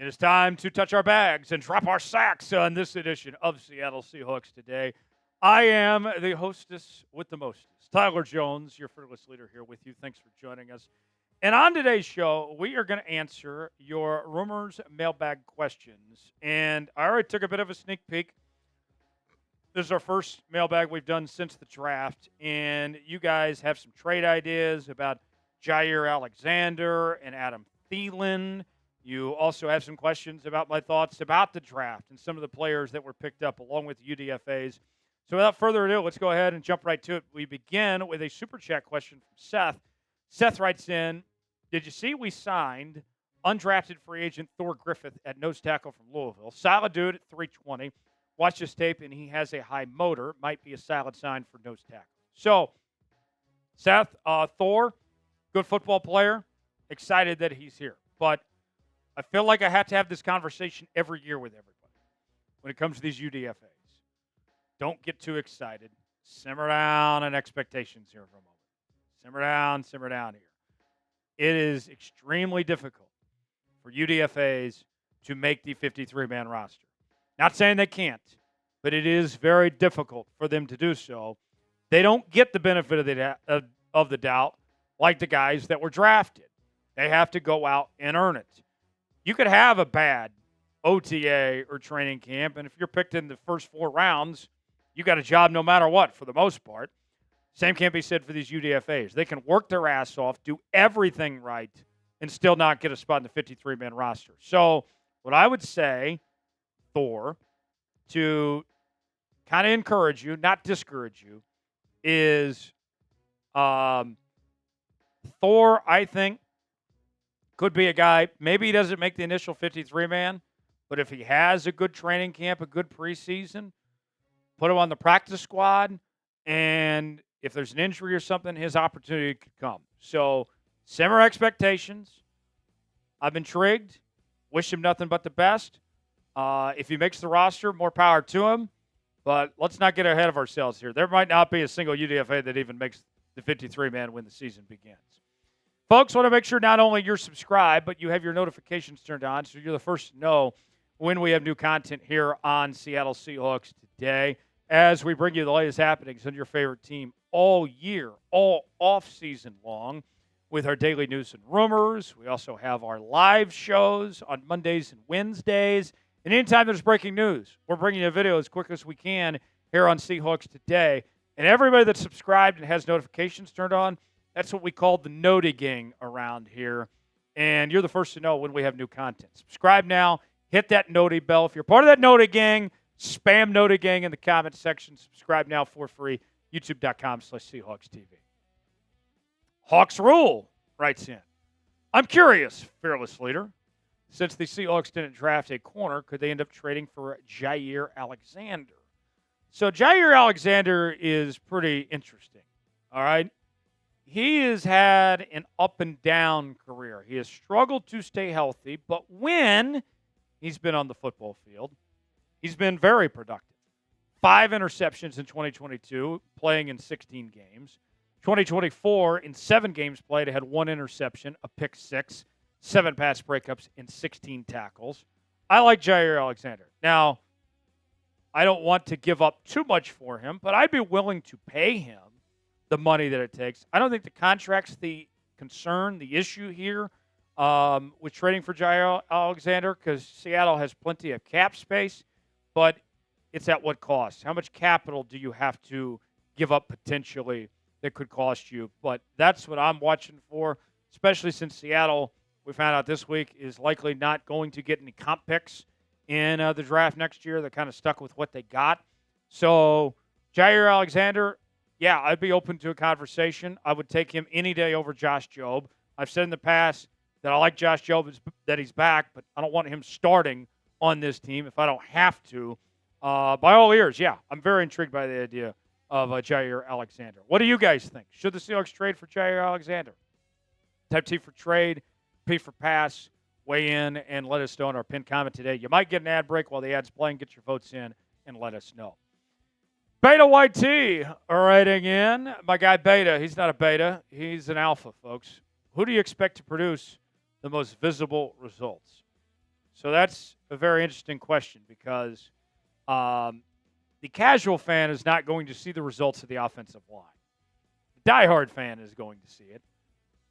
It is time to touch our bags and drop our sacks on this edition of Seattle Seahawks Today. I am the hostess with the mostest, Tyler Jones, your fearless leader here with you. Thanks for joining us. And on today's show, we are going to answer your rumors mailbag questions. And I already took a bit of a sneak peek. This is our first mailbag we've done since the draft. And you guys have some trade ideas about Jaire Alexander and Adam Thielen. You also have some questions about my thoughts about the draft and some of the players that were picked up along with the UDFAs. So without further ado, let's go ahead and jump right to it. We begin with a super chat question from Seth. Seth writes in, did you see we signed undrafted free agent Thor Griffith at nose tackle from Louisville? Solid dude at 320. Watch this tape, and he has a high motor. Might be a solid sign for nose tackle. So, Seth, Thor, good football player. Excited that he's here. But I feel like I have to have this conversation every year with everybody when it comes to these UDFAs. Don't get too excited. Simmer down on expectations here for a moment. Simmer down here. It is extremely difficult for UDFAs to make the 53-man roster. Not saying they can't, but it is very difficult for them to do so. They don't get the benefit of the doubt like the guys that were drafted. They have to go out and earn it. You could have a bad OTA or training camp, and if you're picked in the first 4 rounds, you got a job no matter what for the most part. Same can't be said for these UDFAs. They can work their ass off, do everything right, and still not get a spot in the 53-man roster. So what I would say, Thor, to kind of encourage you, not discourage you, is Thor, I think, could be a guy, maybe he doesn't make the initial 53-man, but if he has a good training camp, a good preseason, put him on the practice squad, and if there's an injury or something, his opportunity could come. So, simmer expectations. I'm intrigued. Wish him nothing but the best. If he makes the roster, more power to him. But let's not get ahead of ourselves here. There might not be a single UDFA that even makes the 53-man when the season begins. Folks, want to make sure not only you're subscribed, but you have your notifications turned on so you're the first to know when we have new content here on Seattle Seahawks Today as we bring you the latest happenings on your favorite team all year, all off-season long with our daily news and rumors. We also have our live shows on Mondays and Wednesdays. And anytime there's breaking news, we're bringing you a video as quick as we can here on Seahawks Today. And everybody that's subscribed and has notifications turned on, that's what we call the Noti Gang around here. And you're the first to know when we have new content. Subscribe now. Hit that Noti bell. If you're part of that Noti Gang, spam Noti Gang in the comment section. Subscribe now for free. YouTube.com/SeahawksTV. Hawks Rule writes in. I'm curious, fearless leader. Since the Seahawks didn't draft a corner, could they end up trading for Jaire Alexander? So Jaire Alexander is pretty interesting. All right. He has had an up and down career. He has struggled to stay healthy, but when he's been on the football field, he's been very productive. 5 interceptions in 2022, playing in 16 games. 2024, in 7 games played, had 1 interception, a pick 6, 7 pass breakups, and 16 tackles. I like Jaire Alexander. Now, I don't want to give up too much for him, but I'd be willing to pay him the money that it takes. I don't think the contract's the concern, the issue here with trading for Jaire Alexander because Seattle has plenty of cap space, but it's at what cost? How much capital do you have to give up potentially that could cost you? But that's what I'm watching for, especially since Seattle, we found out this week, is likely not going to get any comp picks in the draft next year. They're kind of stuck with what they got. So Jaire Alexander, yeah, I'd be open to a conversation. I would take him any day over Josh Jobe. I've said in the past that I like Josh Jobe, that he's back, but I don't want him starting on this team if I don't have to. By all ears, yeah, I'm very intrigued by the idea of Jaire Alexander. What do you guys think? Should the Seahawks trade for Jaire Alexander? Type T for trade, P for pass. Weigh in and let us know in our pinned comment today. You might get an ad break while the ad's playing. Get your votes in and let us know. Beta YT writing in. My guy Beta, he's not a beta. He's an alpha, folks. Who do you expect to produce the most visible results? So that's a very interesting question because the casual fan is not going to see the results of the offensive line. The diehard fan is going to see it.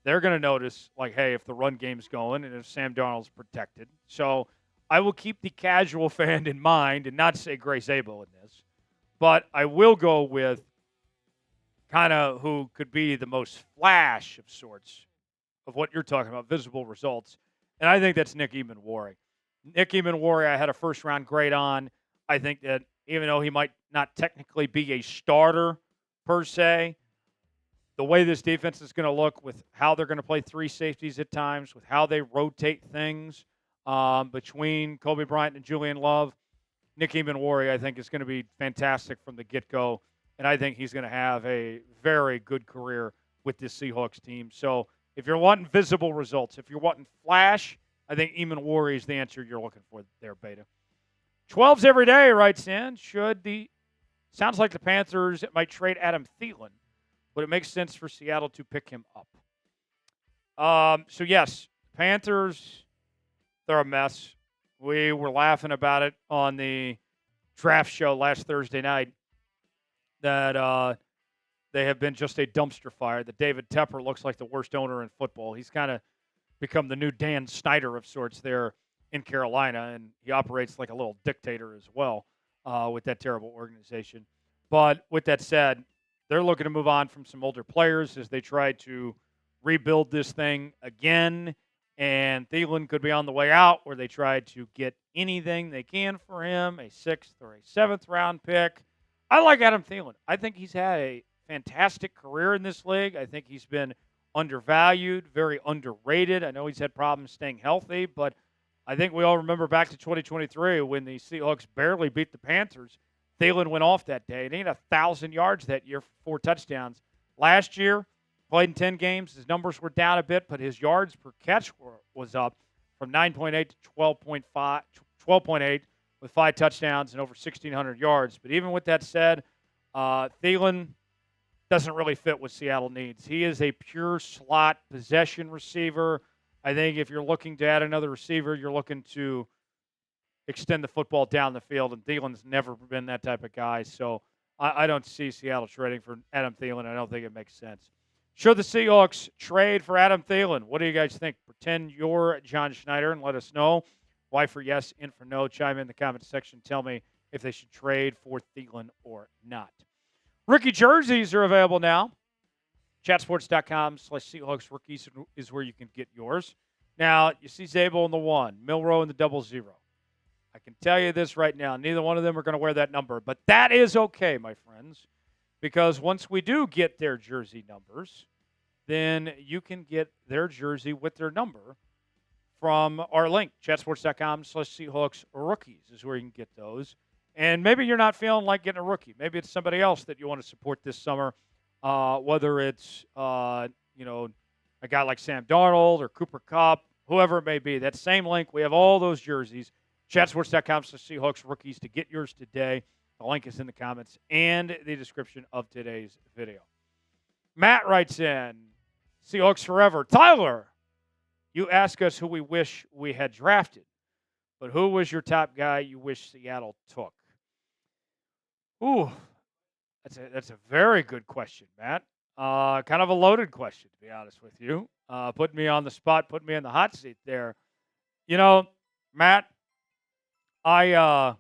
They're going to notice, like, hey, if the run game's going and if Sam Darnold's protected. So I will keep the casual fan in mind and not say Gray Zabel in this. But I will go with kind of who could be the most flash of sorts of what you're talking about, visible results. And I think that's Nick Eamon-Warry. Nick Eamon-Warry, I had a first-round grade on. I think that even though he might not technically be a starter per se, the way this defense is going to look with how they're going to play three safeties at times, with how they rotate things between Kobe Bryant and Julian Love, Nick Eamon-Warry, I think, is going to be fantastic from the get-go, and I think he's going to have a very good career with this Seahawks team. So if you're wanting visible results, if you're wanting flash, I think Eamon-Warry is the answer you're looking for there, Beta. 12's every day writes in, sounds like the Panthers might trade Adam Thielen. Would it make sense for Seattle to pick him up? So, yes, Panthers, they're a mess. We were laughing about it on the draft show last Thursday night that they have been just a dumpster fire, that David Tepper looks like the worst owner in football. He's kind of become the new Dan Snyder of sorts there in Carolina, and he operates like a little dictator as well with that terrible organization. But with that said, they're looking to move on from some older players as they try to rebuild this thing again. And Thielen could be on the way out where they try to get anything they can for him, a 6th or a 7th round pick. I like Adam Thielen. I think he's had a fantastic career in this league. I think he's been undervalued, very underrated. I know he's had problems staying healthy, but I think we all remember back to 2023 when the Seahawks barely beat the Panthers. Thelen went off that day, and he had 1,000 yards that year for 4 touchdowns. Last year, played in 10 games. His numbers were down a bit, but his yards per catch was up from 9.8 to 12.8 with 5 touchdowns and over 1,600 yards. But even with that said, Thelen doesn't really fit what Seattle needs. He is a pure slot possession receiver. I think if you're looking to add another receiver, you're looking to extend the football down the field, and Thielen's never been that type of guy. So I don't see Seattle trading for Adam Thielen. I don't think it makes sense. Should the Seahawks trade for Adam Thielen? What do you guys think? Pretend you're John Schneider and let us know. Why for yes, in for no. Chime in the comment section. Tell me if they should trade for Thielen or not. Rookie jerseys are available now. Chatsports.com/Seahawks rookies is where you can get yours. Now, you see Zabel in the 1, Milroe in the 00. I can tell you this right now. Neither one of them are going to wear that number. But that is okay, my friends, because once we do get their jersey numbers, then you can get their jersey with their number from our link. Chatsports.com/Seahawks rookies is where you can get those. And maybe you're not feeling like getting a rookie. Maybe it's somebody else that you want to support this summer, whether it's a guy like Sam Darnold or Cooper Kupp, whoever it may be. That same link, we have all those jerseys. Chatsports.com/Seahawks rookies to get yours today. The link is in the comments and the description of today's video. Matt writes in, Seahawks forever. Tyler, you ask us who we wish we had drafted, but who was your top guy you wish Seattle took? Ooh, that's a very good question, Matt. Kind of a loaded question, to be honest with you. Putting me on the spot, putting me in the hot seat there. You know, Matt, I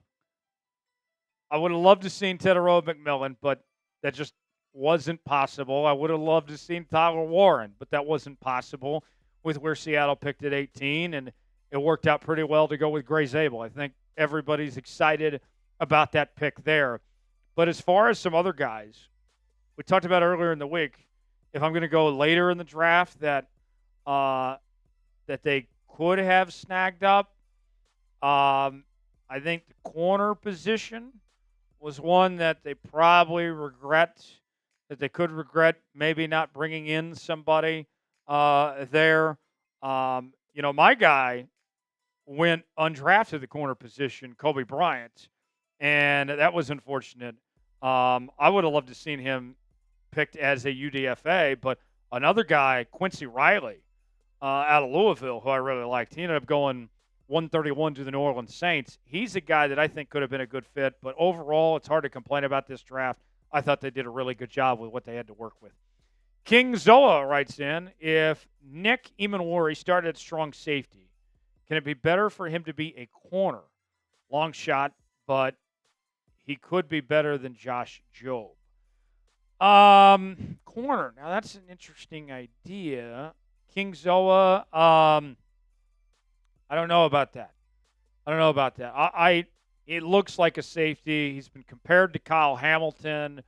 would have loved to seen Tedero McMillan, but that just wasn't possible. I would have loved to seen Tyler Warren, but that wasn't possible with where Seattle picked at 18, and it worked out pretty well to go with Gray Zabel. I think everybody's excited about that pick there. But as far as some other guys, we talked about earlier in the week, if I'm going to go later in the draft that they could have snagged up, I think the corner position was one that they probably could regret maybe not bringing in somebody there. My guy went undrafted the corner position, Kobe Bryant, and that was unfortunate. I would have loved to have seen him picked as a UDFA, but another guy, Quincy Riley, out of Louisville, who I really liked, he ended up going 131 to the New Orleans Saints. He's a guy that I think could have been a good fit, but overall, it's hard to complain about this draft. I thought they did a really good job with what they had to work with. King Zoa writes in, if Nick Emanwari started at strong safety, can it be better for him to be a corner? Long shot, but he could be better than Josh Jobe. Corner. Now, that's an interesting idea. King Zoa, I don't know about that. It looks like a safety. He's been compared to Kyle Hamilton.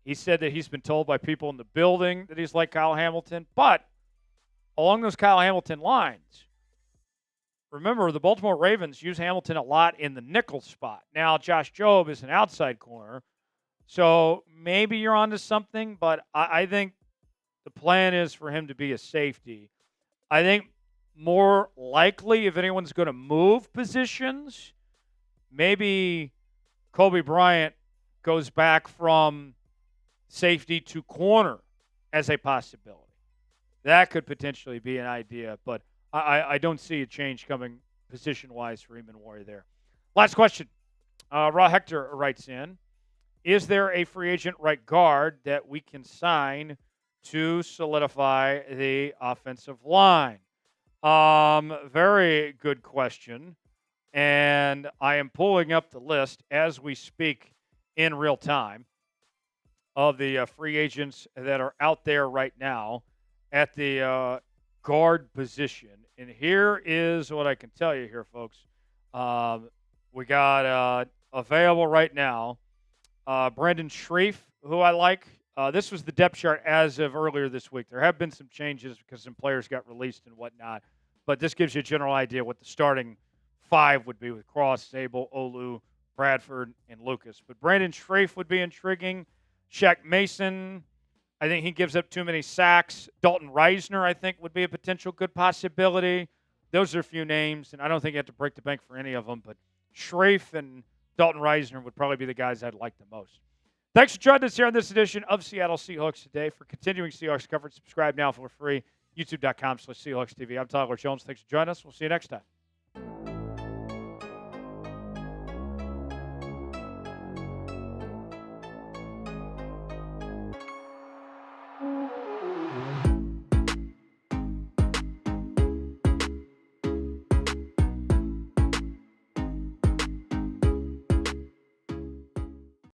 He said that he's been told by people in the building that he's like Kyle Hamilton. But along those Kyle Hamilton lines, remember the Baltimore Ravens use Hamilton a lot in the nickel spot. Now, Josh Jobe is an outside corner. So maybe you're onto something, but I think the plan is for him to be a safety. I think more likely, if anyone's going to move positions, maybe Kobe Bryant goes back from safety to corner as a possibility. That could potentially be an idea, but I don't see a change coming position-wise for Emanwari there. Last question. Raw Hector writes in, is there a free agent right guard that we can sign to solidify the offensive line? Very good question. And I am pulling up the list as we speak in real time of the free agents that are out there right now at the guard position. And here is what I can tell you here, folks. We got available right now Brandon Shreve, who I like. This was the depth chart as of earlier this week. There have been some changes because some players got released and whatnot. But this gives you a general idea what the starting five would be with Cross, Sable, Olu, Bradford, and Lucas. But Brandon Shreve would be intriguing. Shaq Mason, I think he gives up too many sacks. Dalton Reisner, I think, would be a potential good possibility. Those are a few names, and I don't think you have to break the bank for any of them. But Shreve and Dalton Reisner would probably be the guys I'd like the most. Thanks for joining us here on this edition of Seattle Seahawks Today. For continuing Seahawks coverage, subscribe now for free. YouTube.com/SeahawksTV. I'm Tyler Jones. Thanks for joining us. We'll see you next time.